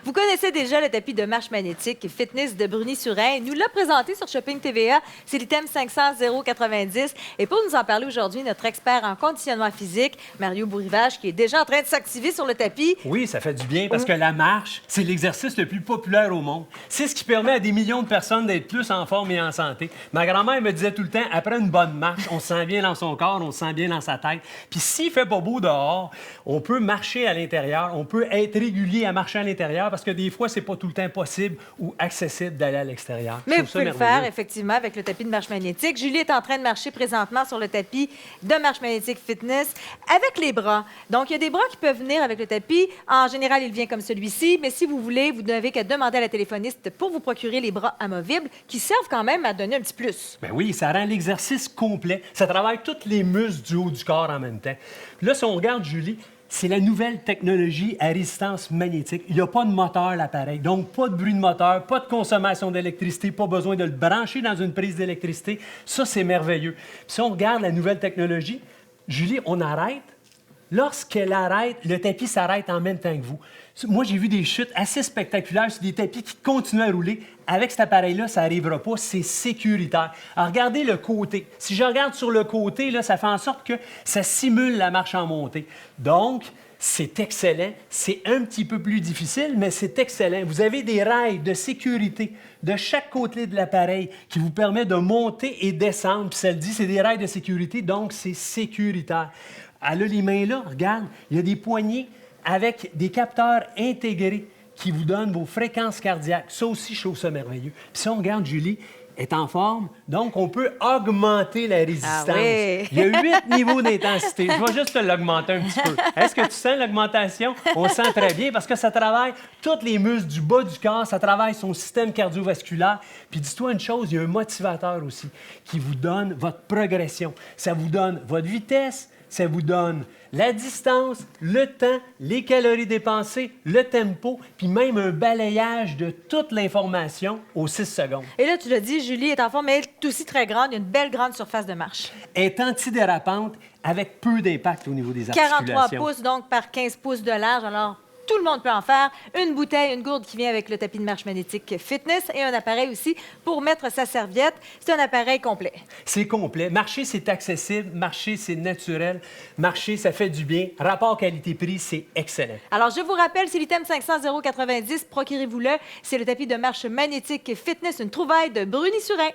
Vous connaissez déjà le tapis de marche magnétique Fitness de Bruni-Surin. Il nous l'a présenté sur Shopping TVA. C'est l'item 500-090. Et pour nous en parler aujourd'hui, notre expert en conditionnement physique, Mario Bourrivage, qui est déjà en train de s'activer sur le tapis. Oui, ça fait du bien parce que la marche, c'est l'exercice le plus populaire au monde. C'est ce qui permet à des millions de personnes d'être plus en forme et en santé. Ma grand-mère me disait tout le temps, après une bonne marche, on se sent bien dans son corps, on se sent bien dans sa tête. Puis s'il fait pas beau dehors, on peut marcher à l'intérieur, on peut être régulier à marcher à l'intérieur parce que des fois, c'est pas tout le temps possible ou accessible d'aller à l'extérieur. Mais vous pouvez le faire, effectivement, avec le tapis de marche magnétique. Julie est en train de marcher présentement sur le tapis de marche magnétique Fitness avec les bras. Donc, il y a des bras qui peuvent venir avec le tapis. En général, il vient comme celui-ci, mais si vous voulez, vous n'avez qu'à demander à la téléphoniste pour vous procurer les bras amovibles qui servent quand même à donner un petit plus. Ben oui, ça rend l'exercice complet. Ça travaille tous les muscles du haut du corps en même temps. Puis là, si on regarde Julie, c'est la nouvelle technologie à résistance magnétique. Il n'y a pas de moteur, l'appareil. Donc, pas de bruit de moteur, pas de consommation d'électricité, pas besoin de le brancher dans une prise d'électricité. Ça, c'est merveilleux. Puis si on regarde la nouvelle technologie, Julie, on arrête. Lorsqu'elle arrête, le tapis s'arrête en même temps que vous. Moi, j'ai vu des chutes assez spectaculaires sur des tapis qui continuent à rouler. Avec cet appareil-là, ça n'arrivera pas. C'est sécuritaire. Alors, regardez le côté. Si je regarde sur le côté, là, ça fait en sorte que ça simule la marche en montée. Donc, c'est excellent. C'est un petit peu plus difficile, mais c'est excellent. Vous avez des rails de sécurité de chaque côté de l'appareil qui vous permet de monter et descendre. Puis ça le dit, c'est des rails de sécurité, donc c'est sécuritaire. Elle a les mains là, regarde, il y a des poignées avec des capteurs intégrés qui vous donnent vos fréquences cardiaques. Ça aussi, je trouve ça merveilleux. Puis si on regarde, Julie est en forme, donc on peut augmenter la résistance. Ah oui. Il y a 8 niveaux d'intensité. Je vais juste l'augmenter un petit peu. Est-ce que tu sens l'augmentation? On le sent très bien parce que ça travaille tous les muscles du bas du corps, ça travaille son système cardiovasculaire. Puis dis-toi une chose, il y a un motivateur aussi qui vous donne votre progression. Ça vous donne votre vitesse, ça vous donne la distance, le temps, les calories dépensées, le tempo, puis même un balayage de toute l'information aux 6 secondes. Et là, tu l'as dit, Julie est en forme, mais elle est aussi très grande. Il y a une belle grande surface de marche. Elle est antidérapante avec peu d'impact au niveau des articulations. 43 pouces, donc, par 15 pouces de large. Alors, tout le monde peut en faire. Une bouteille, une gourde qui vient avec le tapis de marche magnétique Fitness et un appareil aussi pour mettre sa serviette. C'est un appareil complet. C'est complet. Marcher, c'est accessible. Marcher, c'est naturel. Marcher, ça fait du bien. Rapport qualité-prix, c'est excellent. Alors, je vous rappelle, c'est l'item 500-090. Procurez-vous-le. C'est le tapis de marche magnétique Fitness, une trouvaille de Bruni-Surin.